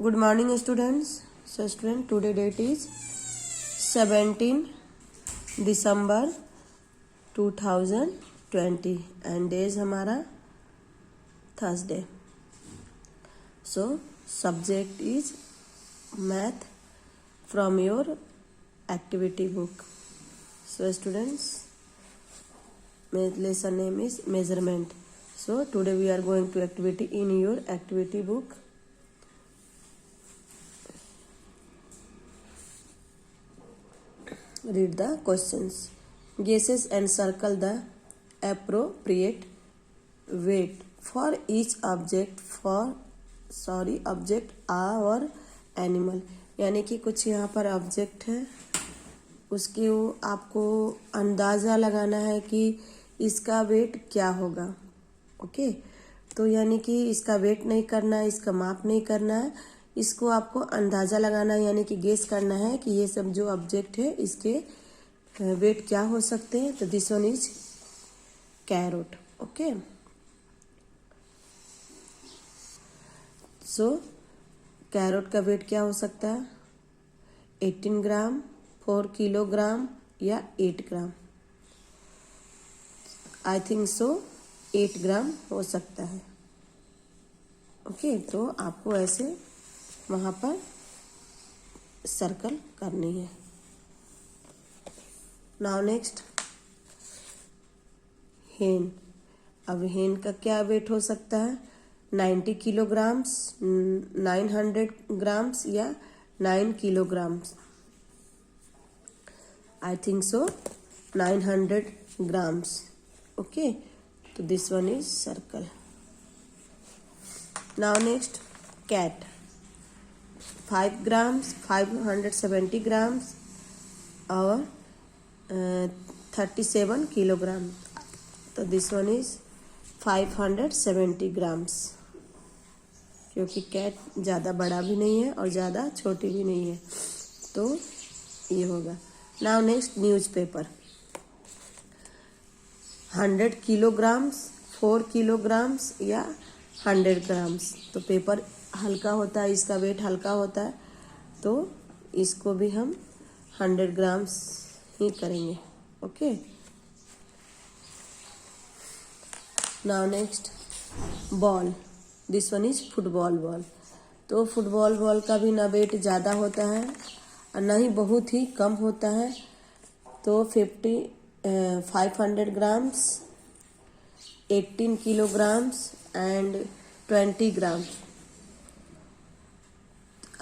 Good morning, students. So, student, today date is 17 December 2020 and day is हमारा Thursday. So, subject is math from your activity book. So, students, lesson name is measurement. So, today we are going to activity in your activity book. Read the questions. Guesses and circle the appropriate weight for each object object or animal. यानी कि कुछ यहाँ पर object है, उसकी आपको अंदाज़ा लगाना है कि इसका वेट क्या होगा. ओके, तो यानी कि इसका वेट नहीं करना है, इसका माप नहीं करना है, इसको आपको अंदाज़ा लगाना है, यानी कि गेस करना है कि ये सब जो ऑब्जेक्ट है इसके वेट क्या हो सकते हैं. तो this one is carrot. Okay, so carrot का वेट क्या हो सकता है? 18 ग्राम, 4 किलोग्राम या 8 ग्राम. आई थिंक सो 8 ग्राम हो सकता है. ओके, तो आपको ऐसे वहाँ पर सर्कल करनी है. नाउ नेक्स्ट, हेन. अब हेन का क्या वेट हो सकता है? 90 किलोग्राम्स, 900 ग्राम्स या 9 kilograms. I think so 900 grams. Okay, तो this one is circle. Now next, cat. 5 grams, 570 grams और 37 किलोग्राम. तो दिस वन इज 570 ग्राम्स, क्योंकि कैट ज़्यादा बड़ा भी नहीं है और ज़्यादा छोटी भी नहीं है, तो ये होगा. Now next, newspaper. 100 kilograms, 4 kilograms या 100 ग्राम्स. तो पेपर हल्का होता है, इसका वेट हल्का होता है, तो इसको भी हम 100 ग्राम्स ही करेंगे. Okay, now next, ball. This one is football ball. तो फुटबॉल बॉल का भी ना वेट ज़्यादा होता है और ना ही बहुत ही कम होता है. तो 500 grams, 18 kilograms and 20 grams.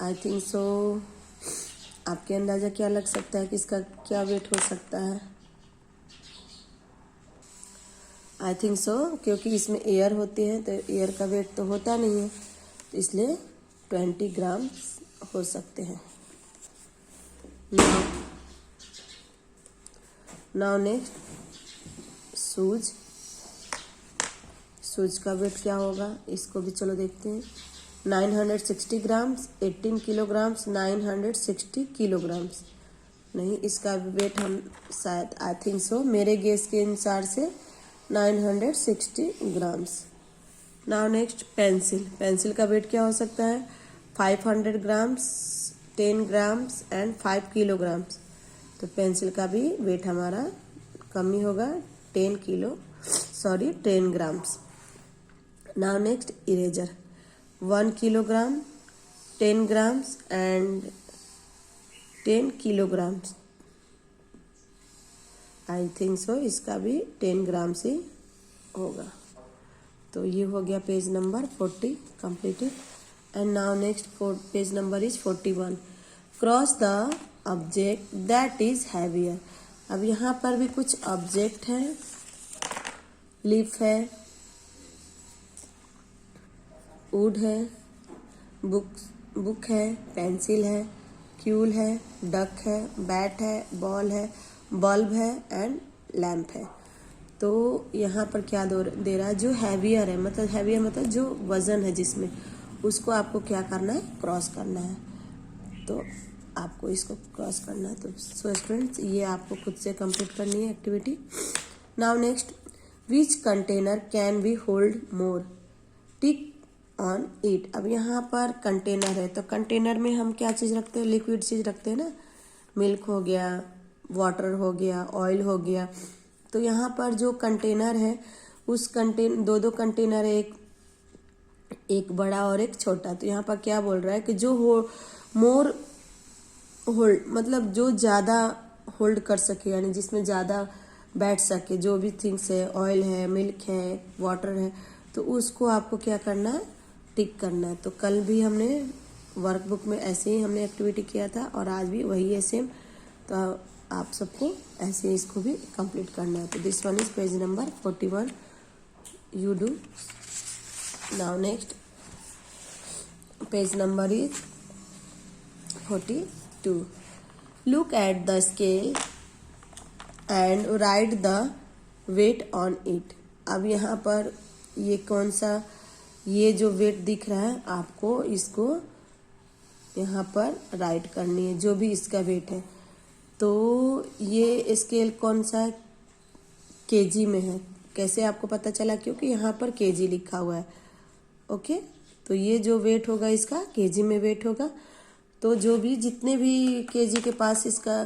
I think सो आपके अंदाज़ा क्या लग सकता है कि इसका क्या वेट हो सकता है? आई थिंक सो, क्योंकि इसमें एयर होती है तो एयर का वेट तो होता नहीं है, तो इसलिए 20 ग्राम हो सकते हैं. Now next, shoes. शूज का वेट क्या होगा, इसको भी चलो देखते हैं. 960 ग्राम्स, 18 किलोग्राम्स, 960 किलोग्राम्स. नहीं, इसका वेट हम शायद आई थिंक सो मेरे गेस के अनुसार से 960 grams. Now next, pencil. Pencil का वेट क्या हो सकता है? 500 ग्राम्स, 10 ग्राम्स एंड 5 किलोग्राम्स. तो पेंसिल का भी वेट हमारा कम ही होगा, 10 grams. Now next, eraser. 1 kilogram, 10 grams and 10 kilograms. I think सो इसका भी 10 ग्राम्स ही होगा. तो ये हो गया page number 40 completed. And now next page number is 41. Cross the object that is heavier. अब यहाँ पर भी कुछ ऑब्जेक्ट है. लीफ है, वुड है, बुक है, पेंसिल है, क्यूल है, डक है, बैट है, बॉल है, बल्ब है एंड लैम्प है. तो यहाँ पर क्या दे रहा है? जो हैवियर है, मतलब हैवियर मतलब जो वजन है जिसमें, उसको आपको क्या करना है? क्रॉस करना है. तो आपको इसको क्रॉस करना है. तो सो स्टूडेंट्स, ये आपको खुद से कंप्लीट करनी है activity. Now next, which container can be hold more? Tick on it. अब यहाँ पर कंटेनर है, तो कंटेनर में हम क्या चीज़ रखते हैं, लिक्विड चीज़ रखते हैं ना, मिल्क हो गया, वाटर हो गया, ऑयल हो गया। तो यहाँ पर जो कंटेनर है उस दो कंटेनर है, एक बड़ा और एक छोटा। तो यहाँ पर क्या बोल रहा है कि जो मोर होल्ड, मतलब जो ज़्यादा होल्ड कर सके, यानी जिसमें ज़्यादा बैठ सके, जो भी थिंग्स है, ऑयल है, मिल्क है, वाटर है, तो उसको आपको क्या करना है, टिक करना है। तो कल भी हमने वर्कबुक में ऐसे ही हमने एक्टिविटी किया था और आज भी वही है सेम। तो आप सबको ऐसे इसको भी कंप्लीट करना है। तो this one is page number 41, you do now. Next page number is 42. Look at the scale and write the weight on it. अब यहाँ पर ये कौन सा, ये जो वेट दिख रहा है आपको, इसको यहाँ पर राइट करनी है, जो भी इसका वेट है। तो ये स्केल कौन सा है, केजी में है। कैसे आपको पता चला, क्योंकि यहाँ पर केजी लिखा हुआ है। ओके, तो ये जो वेट होगा इसका केजी में वेट होगा। तो जो भी जितने भी केजी के पास इसका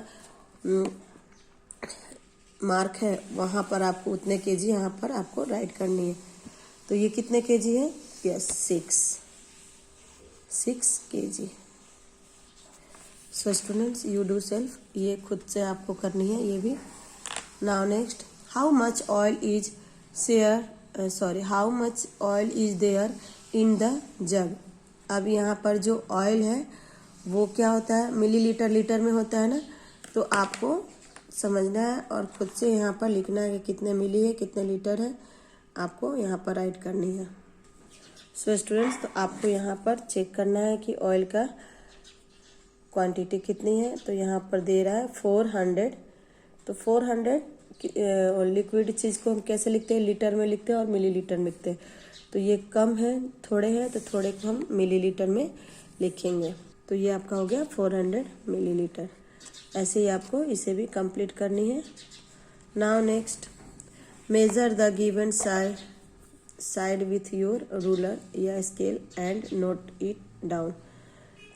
मार्क है वहाँ पर आपको उतने केजी यहाँ पर आपको राइट करनी है। तो ये कितने केजी है, yes 6 KG. So students you do self, ये खुद से आपको करनी है ये भी। Now next, how much oil is there in the jug. अब यहाँ पर जो ऑयल है वो क्या होता है, मिलीलीटर लीटर में होता है ना। तो आपको समझना है और खुद से यहाँ पर लिखना है कि कितने मिली है, कितने लीटर है, आपको यहाँ पर राइट करनी है। सो स्टूडेंट्स, तो आपको यहाँ पर चेक करना है कि ऑयल का क्वांटिटी कितनी है। तो यहाँ पर दे रहा है 400। तो 400 लिक्विड चीज़ को हम कैसे लिखते हैं, लीटर में लिखते हैं और मिलीलीटर में लिखते हैं। तो ये कम है, थोड़े हैं, तो थोड़े को हम मिलीलीटर में लिखेंगे। तो ये आपका हो गया 400 मिलीलीटर। ऐसे ही आपको इसे भी कंप्लीट करनी है। Now next, measure the given side with your ruler या scale and note it down.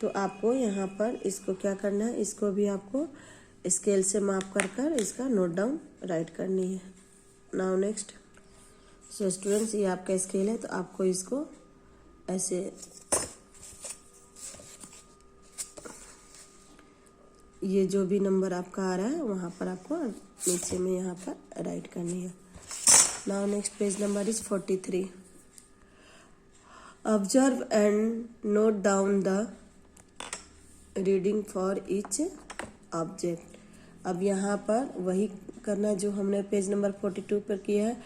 तो आपको यहाँ पर इसको क्या करना है, इसको भी आपको स्केल से माप कर इसका नोट डाउन राइट करनी है। नाउ नेक्स्ट, सो स्टूडेंट्स ये आपका स्केल है, तो आपको इसको ऐसे ये जो भी नंबर आपका आ रहा है वहाँ पर आपको नीचे में यहाँ पर राइट करनी है। Now next page number is 43. Observe and note down the reading for each object. अब यहाँ पर वही करना जो हमने पेज नंबर 42 पर किया है।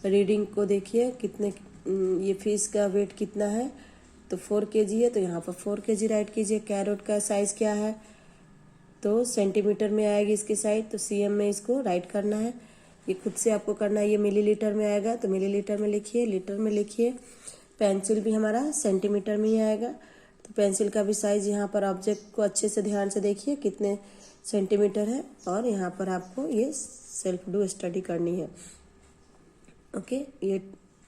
रीडिंग को देखिए कितने, ये फिश का वेट कितना है, तो 4 केजी है, तो यहाँ पर 4 केजी राइट कीजिए। कैरोट का साइज क्या है, तो सेंटीमीटर में आएगी इसकी साइज, तो सीएम में इसको राइट करना है। ये खुद से आपको करना है। ये मिलीलीटर में आएगा तो मिलीलीटर में लिखिए, लीटर में लिखिए। पेंसिल भी हमारा सेंटीमीटर में ही आएगा, तो पेंसिल का भी साइज यहाँ पर ऑब्जेक्ट को अच्छे से ध्यान से देखिए कितने सेंटीमीटर है, और यहाँ पर आपको ये सेल्फ डू स्टडी करनी है। ओके, ये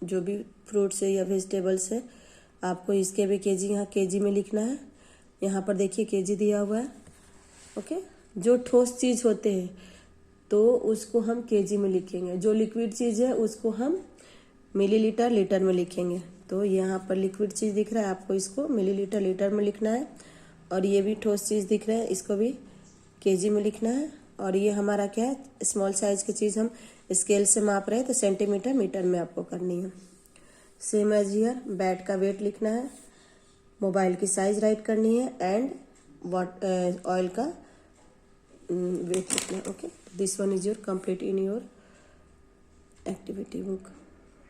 जो भी फ्रूट्स है या वेजिटेबल्स है आपको इसके भी केजी यहाँ केजी में लिखना है। यहाँ पर देखिए केजी दिया हुआ है। ओके, जो ठोस चीज़ होते हैं तो उसको हम केजी में लिखेंगे, जो लिक्विड चीज़ है उसको हम मिलीलीटर लीटर में लिखेंगे। तो यहाँ पर लिक्विड चीज़ दिख रहा है, आपको इसको मिलीलीटर लीटर में लिखना है, और ये भी ठोस चीज़ दिख रहा है, इसको भी केजी में लिखना है। और ये हमारा क्या है, स्मॉल साइज की चीज़ हम स्केल से माप रहे हैं, तो सेंटीमीटर मीटर में आपको करनी है। सेम एज हियर, बैट का वेट लिखना है, मोबाइल की साइज राइट करनी है, एंड ऑयल का वेट लिखना है। Okay, this one is your complete in your activity book.